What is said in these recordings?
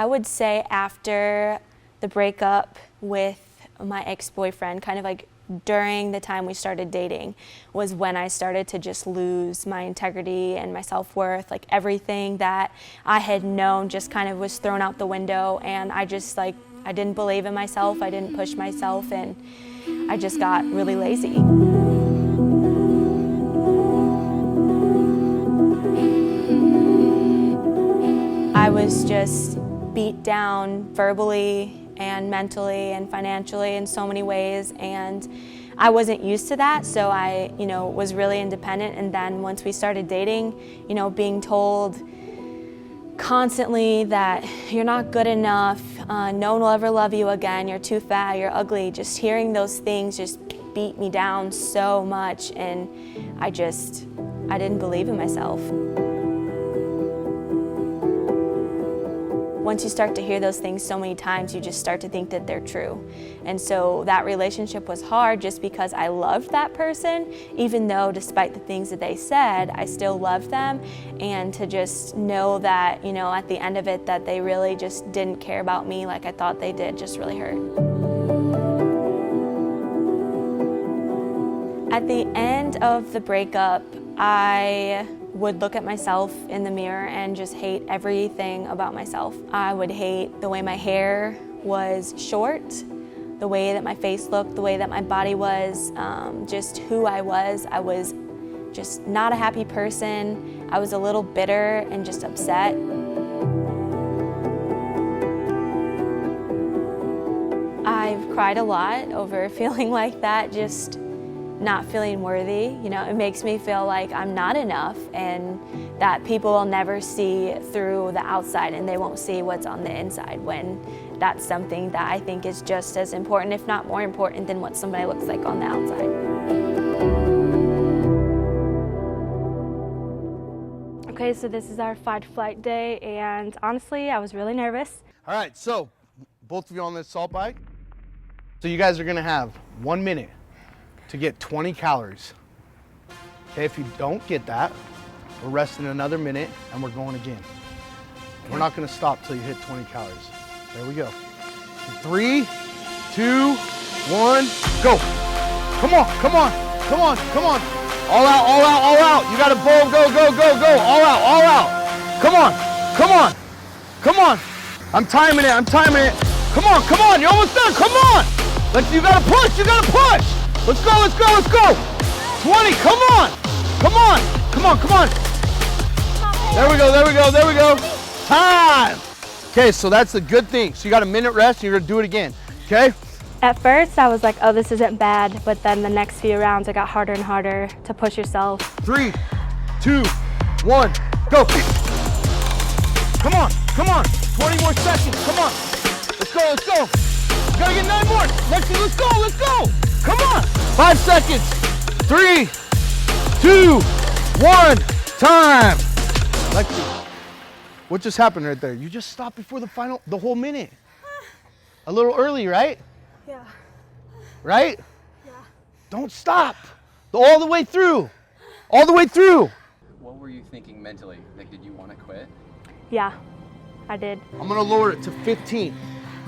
I would say after the breakup with my ex-boyfriend, kind of like during the time we started dating, was when I started to just lose my integrity and my self-worth. Like everything that I had known just kind of was thrown out the window, and I just I didn't believe in myself, I didn't push myself, and I just got really lazy. I was just beat down verbally and mentally and financially in so many ways, and I wasn't used to that, so I was really independent. And then once we started dating, being told constantly that you're not good enough, no one will ever love you again, you're too fat, you're ugly, just hearing those things just beat me down so much, and I didn't believe in myself. Once you start to hear those things so many times, you just start to think that they're true. And so that relationship was hard just because I loved that person, even though despite the things that they said, I still loved them. And to just know that, at the end of it, that they really just didn't care about me like I thought they did, just really hurt. At the end of the breakup, I would look at myself in the mirror and just hate everything about myself. I would hate the way my hair was short, the way that my face looked, the way that my body was, just who I was. I was just not a happy person. I was a little bitter and just upset. I've cried a lot over feeling like that, just not feeling worthy. It makes me feel like I'm not enough, and that people will never see through the outside and they won't see what's on the inside, when that's something that I think is just as important, if not more important, than what somebody looks like on the outside. Okay, so this is our fight or flight day, and honestly, I was really nervous. All right, so both of you on this assault bike. So you guys are gonna have 1 minute to get 20 calories. Okay, if you don't get that, we're resting another minute and we're going again. We're not gonna stop till you hit 20 calories. There we go. 3, 2, 1, go. Come on, come on, come on, come on. All out, all out, all out. You gotta bowl, go, go, go, go. All out, all out. Come on, come on, come on. I'm timing it, I'm timing it. Come on, you're almost done, come on. You gotta push, you gotta push. Let's go, let's go, let's go. 20, come on, come on, come on, come on. There we go, there we go, there we go. Time. Okay, so that's the good thing. So you got a minute rest and you're gonna do it again, okay? At first, I was like, oh, this isn't bad, but then the next few rounds, it got harder and harder to push yourself. 3, 2, 1, go. Come on, come on. 20 more seconds, come on. Let's go, let's go. You gotta get 9 more. Lexi, let's go, let's go. Come on. 5 seconds. 3, 2, 1, time. Lexi, what just happened right there? You just stopped before the whole minute. A little early, right? Yeah. Right? Yeah. Don't stop. All the way through. All the way through. What were you thinking mentally? Like, did you want to quit? Yeah, I did. I'm gonna lower it to 15.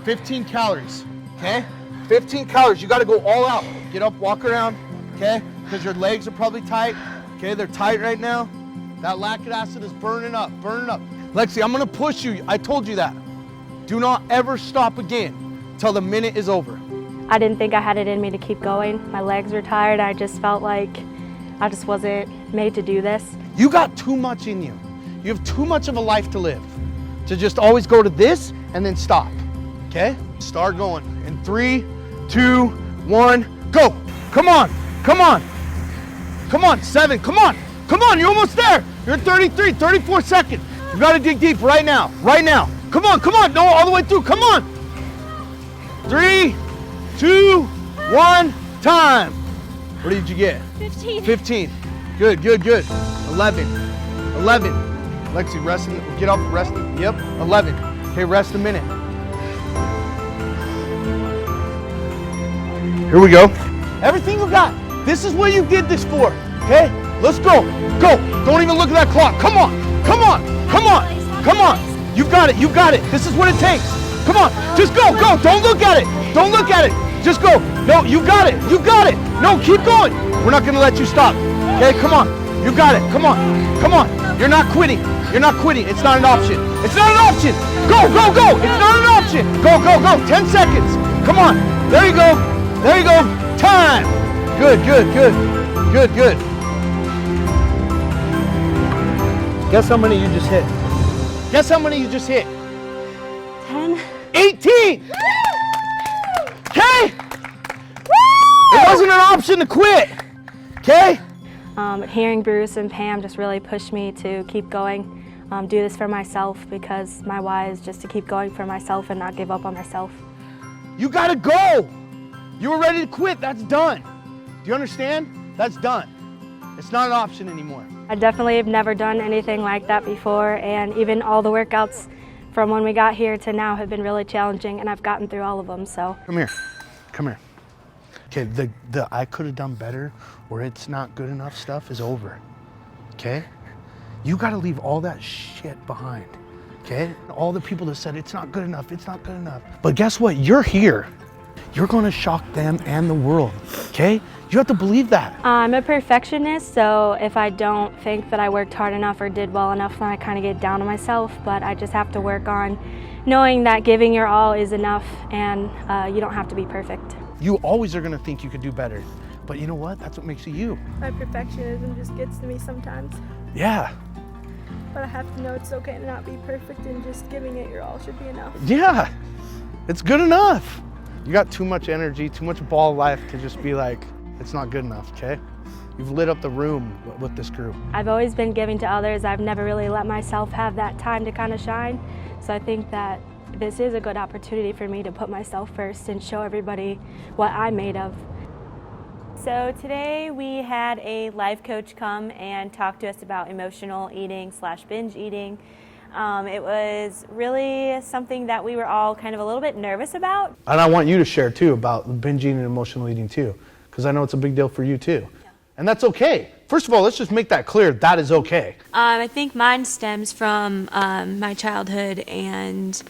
15 calories, okay? 15 calories, you gotta go all out. Get up, walk around, okay? Because your legs are probably tight, okay? They're tight right now. That lactic acid is burning up, burning up. Lexi, I'm gonna push you. I told you that. Do not ever stop again till the minute is over. I didn't think I had it in me to keep going. My legs were tired. I just felt like I just wasn't made to do this. You got too much in you. You have too much of a life to live to just always go to this and then stop, okay? Start going in 3, 2, 1, go. Come on, come on. Come on, 7, come on. Come on, you're almost there. You're at 33, 34 seconds. You gotta dig deep right now, right now. Come on, no, all the way through, come on. 3, 2, 1, time. What did you get? 15. 15. Good, good, good. 11. 11. Lexi, rest. Get up, rest. Yep, 11. Okay, rest a minute. Here we go. Everything you got. This is what you did this for, okay? Let's go. Go. Don't even look at that clock. Come on. Come on. Come on. Come on. You've got it. You've got it. This is what it takes. Come on. Just go. Go. Don't look at it. Don't look at it. Just go. No, you got it. You got it. No, keep going. We're not going to let you stop. Okay, come on. You got it. Come on. Come on. You're not quitting. You're not quitting. It's not an option. It's not an option. Go, go, go. It's not an option. Go, go, go. 10 seconds. Come on. There you go. There you go. Time. Good, good, good. Good, good. Guess how many you just hit? Guess how many you just hit? 10. 18! Okay? It wasn't an option to quit. Okay? Hearing Bruce and Pam just really pushed me to keep going, do this for myself, because my why is just to keep going for myself and not give up on myself. You gotta go. You were ready to quit. That's done. Do you understand? That's done. It's not an option anymore. I definitely have never done anything like that before, and even all the workouts from when we got here to now have been really challenging, and I've gotten through all of them, so. Come here. Come here. Okay, the I could have done better or it's not good enough stuff is over. Okay? You gotta leave all that shit behind. Okay? All the people that said it's not good enough, it's not good enough. But guess what? You're here. You're gonna shock them and the world. Okay? You have to believe that. I'm a perfectionist, so if I don't think that I worked hard enough or did well enough, then I kind of get down on myself, but I just have to work on knowing that giving your all is enough, and you don't have to be perfect. You always are gonna think you could do better. But you know what? That's what makes you you. My perfectionism just gets to me sometimes, Yeah. but I have to know it's okay to not be perfect, and just giving it your all should be enough. Yeah. It's good enough. You got too much energy, too much ball life to just be like, it's not good enough, okay? You've lit up the room with this group. I've always been giving to others. I've never really let myself have that time to kind of shine. So I think that this is a good opportunity for me to put myself first and show everybody what I'm made of. So today we had a life coach come and talk to us about emotional eating / binge eating. It was really something that we were all kind of a little bit nervous about. And I want you to share too about binge eating and emotional eating too, because I know it's a big deal for you too. Yeah. And that's okay. First of all, let's just make that clear. That is okay. I think mine stems from my childhood and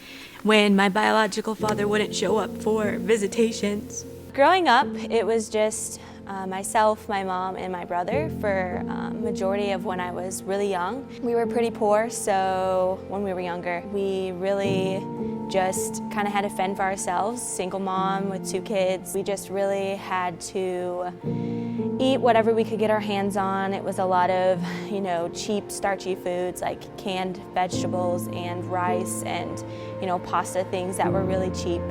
when my biological father wouldn't show up for visitations. Growing up, it was just myself, my mom, and my brother for majority of when I was really young. We were pretty poor, so when we were younger, we really just kind of had to fend for ourselves. Single mom with 2 kids. We just really had to eat whatever we could get our hands on. It was a lot of, cheap, starchy foods like canned vegetables and rice and, pasta, things that were really cheap.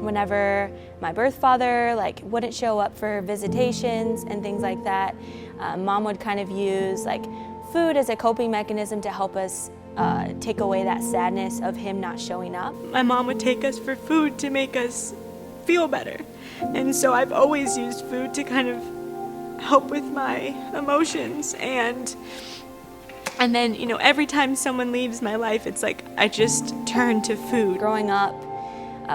Whenever my birth father wouldn't show up for visitations and things like that, mom would kind of use food as a coping mechanism to help us take away that sadness of him not showing up. My mom would take us for food to make us feel better. And so I've always used food to kind of help with my emotions. And then, every time someone leaves my life, it's like I just turn to food. Growing up,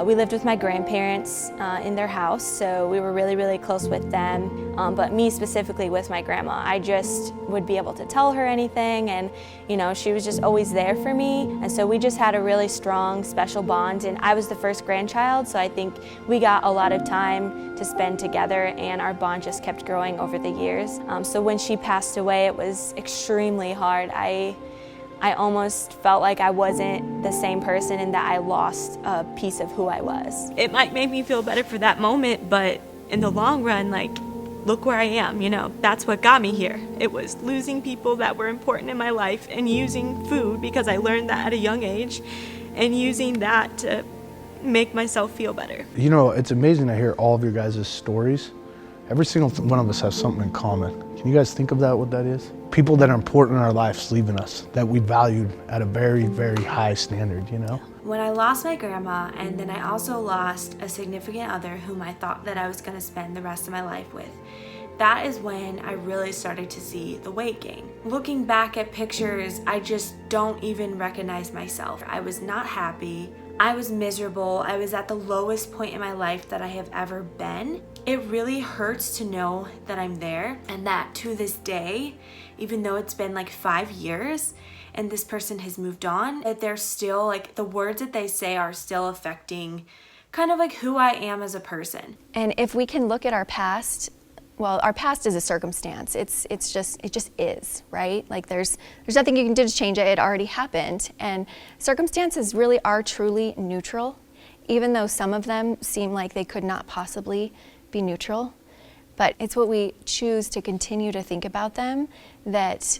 we lived with my grandparents in their house, so we were really, really close with them. But me specifically with my grandma, I just would be able to tell her anything, and she was just always there for me. And so we just had a really strong, special bond. And I was the first grandchild, so I think we got a lot of time to spend together, and our bond just kept growing over the years. So when she passed away, it was extremely hard. I almost felt like I wasn't the same person and that I lost a piece of who I was. It might make me feel better for that moment, but in the long run, look where I am, that's what got me here. It was losing people that were important in my life and using food, because I learned that at a young age, and using that to make myself feel better. It's amazing to hear all of your guys' stories. Every single one of us has something in common. Can you guys think of that, what that is? People that are important in our lives leaving us, that we valued at a very, very high standard, When I lost my grandma, and then I also lost a significant other whom I thought that I was going to spend the rest of my life with, that is when I really started to see the weight gain. Looking back at pictures, I just don't even recognize myself. I was not happy. I was miserable. I was at the lowest point in my life that I have ever been. It really hurts to know that I'm there, and that to this day, even though it's been 5 years, and this person has moved on, that they're still like, the words that they say are still affecting kind of like who I am as a person. And if we can look at our past, well, our past is a circumstance. It just is, right? Like there's nothing you can do to change it. It already happened. And circumstances really are truly neutral, even though some of them seem like they could not possibly be neutral. But it's what we choose to continue to think about them that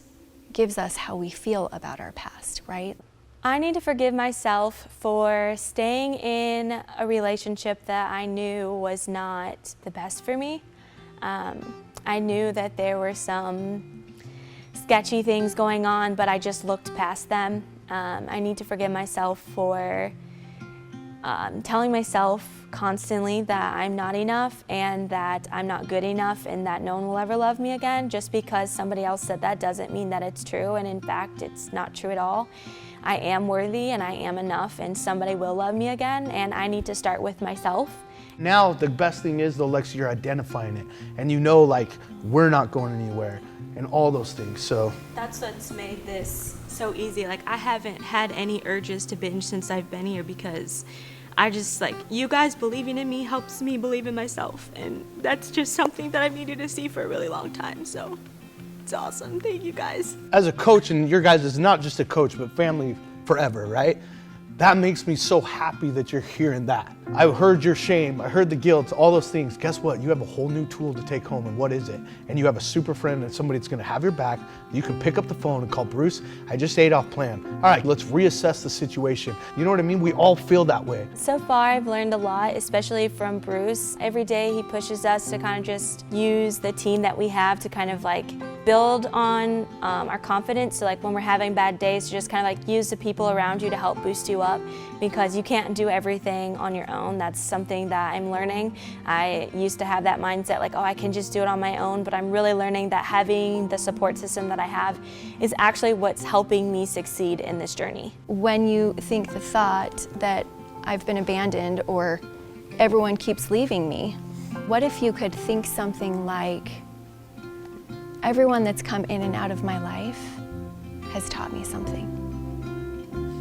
gives us how we feel about our past, right? I need to forgive myself for staying in a relationship that I knew was not the best for me. I knew that there were some sketchy things going on, but I just looked past them. I need to forgive myself for telling myself constantly that I'm not enough and that I'm not good enough and that no one will ever love me again. Just because somebody else said that doesn't mean that it's true, and in fact, it's not true at all. I am worthy and I am enough, and somebody will love me again, and I need to start with myself. Now, the best thing is though, Lexi, you're identifying it, and you know, like, we're not going anywhere and all those things, so. That's what's made this so easy. Like, I haven't had any urges to binge since I've been here because I just, like, you guys believing in me helps me believe in myself, and that's just something that I've needed to see for a really long time, so it's awesome. Thank you guys. As a coach, and your guys is not just a coach, but family forever, right? That makes me so happy that you're hearing that. I heard your shame, I heard the guilt, all those things. Guess what? You have a whole new tool to take home, and what is it? And you have a super friend and somebody that's gonna have your back. You can pick up the phone and call Bruce, I just ate off plan. All right, let's reassess the situation. You know what I mean? We all feel that way. So far, I've learned a lot, especially from Bruce. Every day he pushes us to kind of just use the team that we have to kind of like build on our confidence. So like when we're having bad days, to just kind of like use the people around you to help boost you up, because you can't do everything on your own. That's something that I'm learning. I used to have that mindset like, oh, I can just do it on my own, but I'm really learning that having the support system that I have is actually what's helping me succeed in this journey. When you think the thought that I've been abandoned or everyone keeps leaving me, what if you could think something like, everyone that's come in and out of my life has taught me something.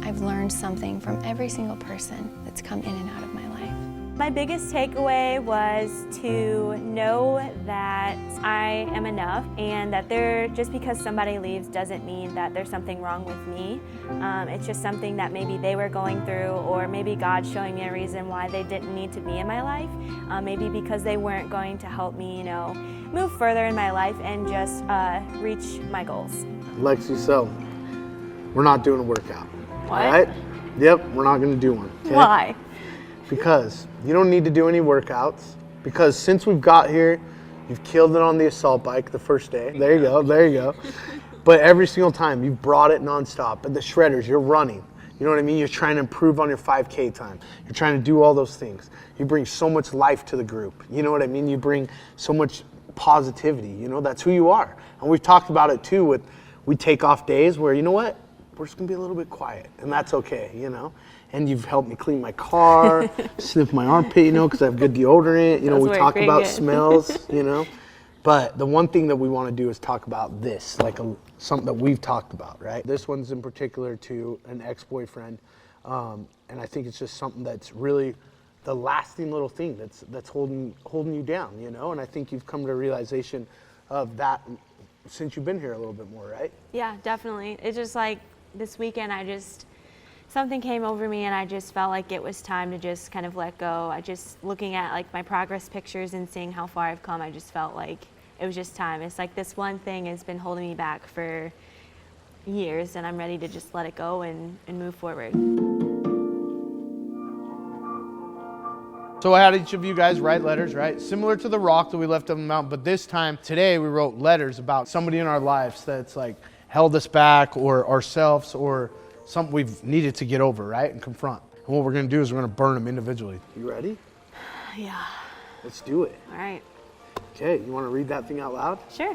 I've learned something from every single person that's come in and out of my life. My biggest takeaway was to know that I am enough, and that just because somebody leaves doesn't mean that there's something wrong with me. It's just something that maybe they were going through, or maybe God's showing me a reason why they didn't need to be in my life. Maybe because they weren't going to help me, move further in my life and just reach my goals. Lexi, so we're not doing a workout. What? All right? Yep, we're not gonna do one. Okay? Why? Because you don't need to do any workouts, because since we've got here, you've killed it on the assault bike the first day. There you go, there you go. But every single time you've brought it nonstop. At the shredders, you're running. You know what I mean? You're trying to improve on your 5K time. You're trying to do all those things. You bring so much life to the group. You know what I mean? You bring so much positivity. That's who you are. And we've talked about it too we take off days where, you know what? We're just gonna be a little bit quiet, and that's okay, And you've helped me clean my car, sniff my armpit, because I have good deodorant. We talk about smells, But the one thing that we want to do is talk about this, like something that we've talked about, right? This one's in particular to an ex-boyfriend, and I think it's just something that's really the lasting little thing that's holding you down, And I think you've come to a realization of that since you've been here a little bit more, right? Yeah, definitely. It's just like this weekend, something came over me and I just felt like it was time to just kind of let go. Looking at like my progress pictures and seeing how far I've come, I just felt like it was just time. It's like this one thing has been holding me back for years, and I'm ready to just let it go and move forward. So I had each of you guys write letters, right? Similar to the rock that we left on the mountain, but this time, today, we wrote letters about somebody in our lives that's like held us back, or ourselves, or something we've needed to get over, right? And confront. And what we're gonna do is we're gonna burn them individually. You ready? Yeah. Let's do it. All right. Okay, you wanna read that thing out loud? Sure.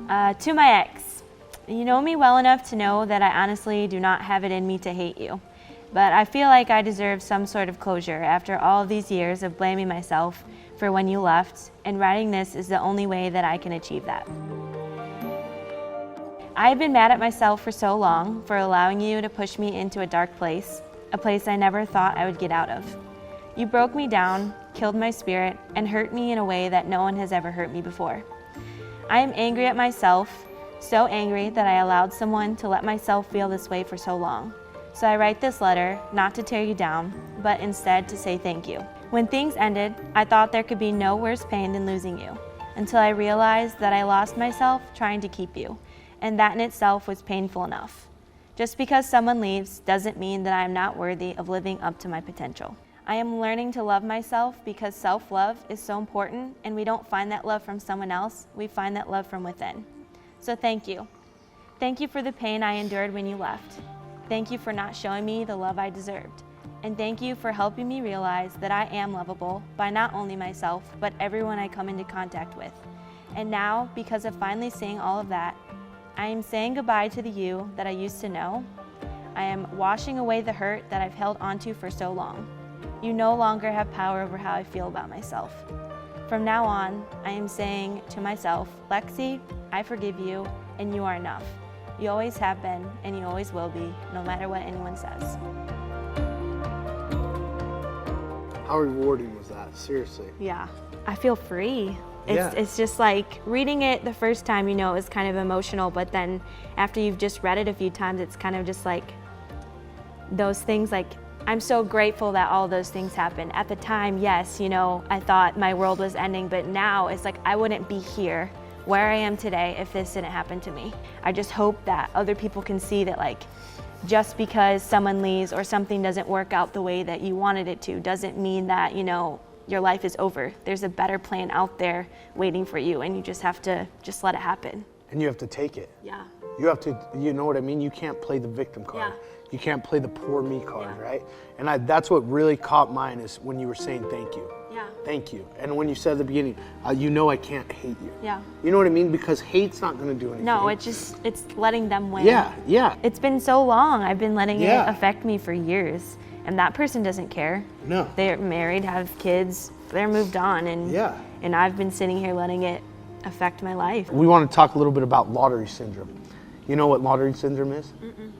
To my ex, you know me well enough to know that I honestly do not have it in me to hate you. But I feel like I deserve some sort of closure after all of these years of blaming myself for when you left, and writing this is the only way that I can achieve that. I have been mad at myself for so long for allowing you to push me into a dark place, a place I never thought I would get out of. You broke me down, killed my spirit, and hurt me in a way that no one has ever hurt me before. I am angry at myself, so angry that I allowed someone to let myself feel this way for so long. So I write this letter, not to tear you down, but instead to say thank you. When things ended, I thought there could be no worse pain than losing you, until I realized that I lost myself trying to keep you, and that in itself was painful enough. Just because someone leaves doesn't mean that I am not worthy of living up to my potential. I am learning to love myself because self-love is so important, and we don't find that love from someone else, we find that love from within. So thank you. Thank you for the pain I endured when you left. Thank you for not showing me the love I deserved. And thank you for helping me realize that I am lovable by not only myself, but everyone I come into contact with. And now, because of finally seeing all of that, I am saying goodbye to the you that I used to know. I am washing away the hurt that I've held onto for so long. You no longer have power over how I feel about myself. From now on, I am saying to myself, Lexi, I forgive you, and you are enough. You always have been, and you always will be, no matter what anyone says. How rewarding was that? Seriously. Yeah, I feel free. Yeah. It's just like reading it the first time, you know, is kind of emotional, but then after you've just read it a few times, it's kind of just like those things like, I'm so grateful that all those things happened. At the time, yes, you know, I thought my world was ending, but now it's like I wouldn't be here where I am today if this didn't happen to me. I just hope that other people can see that like just because someone leaves or something doesn't work out the way that you wanted it to doesn't mean that, you know, your life is over. There's a better plan out there waiting for you, and you just have to just let it happen. And you have to take it. Yeah. You have to, you know what I mean? You can't play the victim card. Yeah. You can't play the poor me card, Yeah. right? And that's what really caught mine is when you were saying thank you. Yeah. Thank you. And when you said at the beginning, you know I can't hate you. Yeah. You know what I mean? Because hate's not going to do anything. No, it's letting them win. Yeah, yeah. It's been so long. I've been letting Yeah. it affect me for years. And that person doesn't care. No. They're married, have kids, they're moved on, and Yeah. and I've been sitting here letting it affect my life. We want to talk a little bit about lottery syndrome. You know what lottery syndrome is? Mm-mm.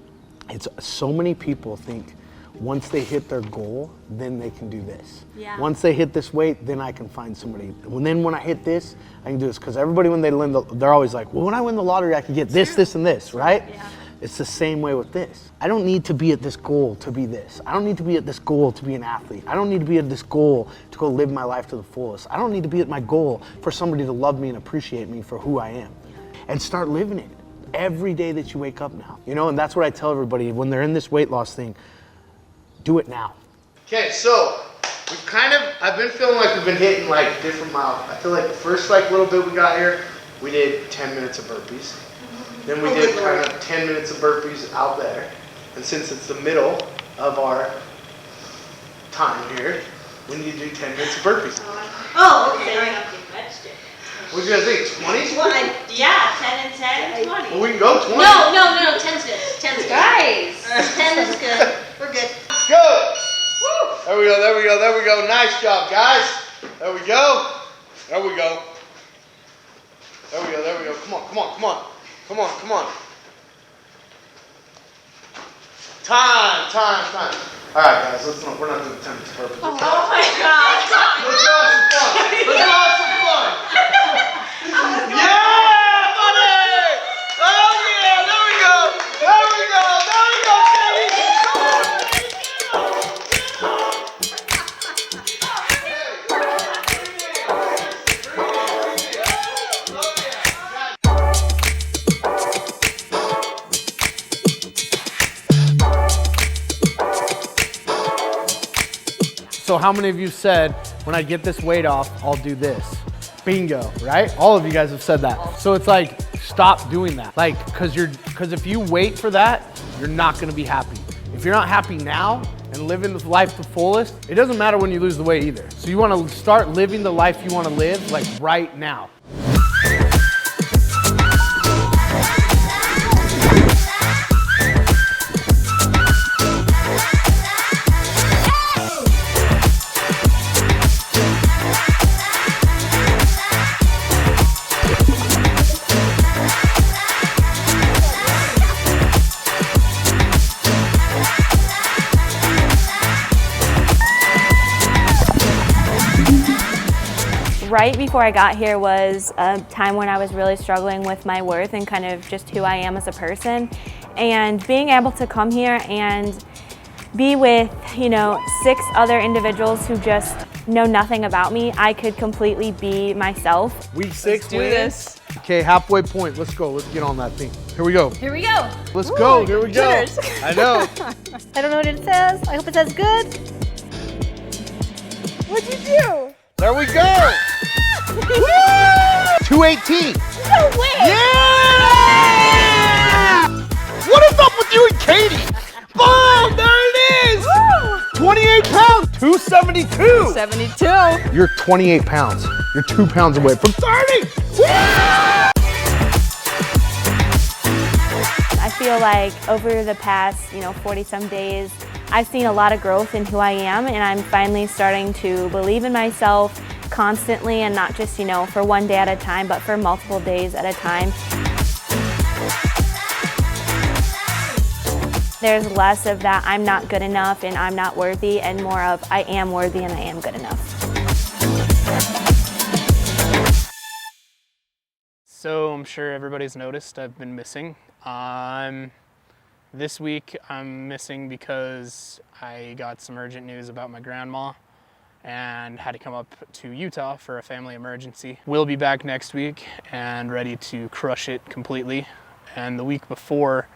It's so many people think once they hit their goal, then they can do this. Yeah. Once they hit this weight, then I can find somebody. And then when I hit this, I can do this. Because everybody, when they win, they're always like, well, when I win the lottery, I can get this, this, and this, right? Yeah. It's the same way with this. I don't need to be at this goal to be this. I don't need to be at this goal to be an athlete. I don't need to be at this goal to go live my life to the fullest. I don't need to be at my goal for somebody to love me and appreciate me for who I am. And start living it every day that you wake up now. You know, and that's what I tell everybody when they're in this weight loss thing, do it now. Okay, so I've been feeling like we've been hitting like different miles. I feel like the first like little bit we got here, we did 10 minutes of burpees. Then we did kind of 10 minutes of burpees out there. And since it's the middle of our time here, we need to do 10 minutes of burpees. Oh, okay. What do you guys think, 20? Well, yeah, 10 and 10, 20. Well, we can go 20. No, 10's good. 10's good. Guys. 10 is good. We're good. Go! There we go. Nice job, guys. There we go. Come on. Time. All right, guys, we're not doing 10 minutes purpose. Oh my God. Let's have some fun. Yeah, buddy! Oh yeah, there we go, So how many of you said, when I get this weight off, I'll do this? Bingo, right? All of you guys have said that. So it's like, stop doing that. Like, cause if you wait for that, you're not gonna be happy. If you're not happy now and living the life the fullest, it doesn't matter when you lose the weight either. So you wanna start living the life you wanna live, like right now. Right before I got here was a time when I was really struggling with my worth and kind of just who I am as a person. And being able to come here and be with, 6 other individuals who just know nothing about me, I could completely be myself. Week 6 wins. Okay, halfway point. Let's go. Let's get on that thing. Here we go. Here we go. Let's go. Here we go. Cheers. I know. I don't know what it says. I hope it says good. What'd you do? There we go. 218. No way. Yeah! What is up with you and Katie? Boom! There it is. 28 pounds. 272. 72. You're 28 pounds. You're 2 pounds away from 30. I feel like over the past, 40 some days, I've seen a lot of growth in who I am, and I'm finally starting to believe in myself constantly, and not just, for one day at a time, but for multiple days at a time. There's less of that I'm not good enough and I'm not worthy, and more of I am worthy and I am good enough. So I'm sure everybody's noticed I've been missing. This week I'm missing because I got some urgent news about my grandma and had to come up to Utah for a family emergency. We'll be back next week and ready to crush it completely. And the week before,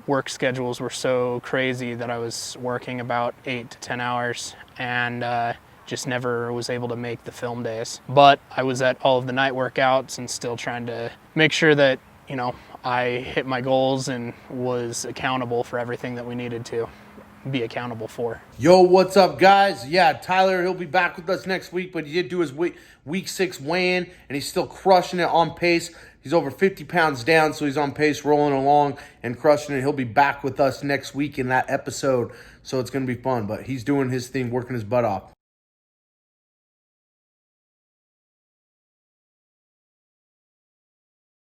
work schedules were so crazy that I was working about 8 to 10 hours and just never was able to make the film days. But I was at all of the night workouts and still trying to make sure that, I hit my goals and was accountable for everything that we needed to be accountable for. Yo, what's up, guys? Yeah, Tyler, he'll be back with us next week, but he did do his week 6 weigh-in, and he's still crushing it on pace. He's over 50 pounds down, so he's on pace, rolling along and crushing it. He'll be back with us next week in that episode, so it's going to be fun. But he's doing his thing, working his butt off.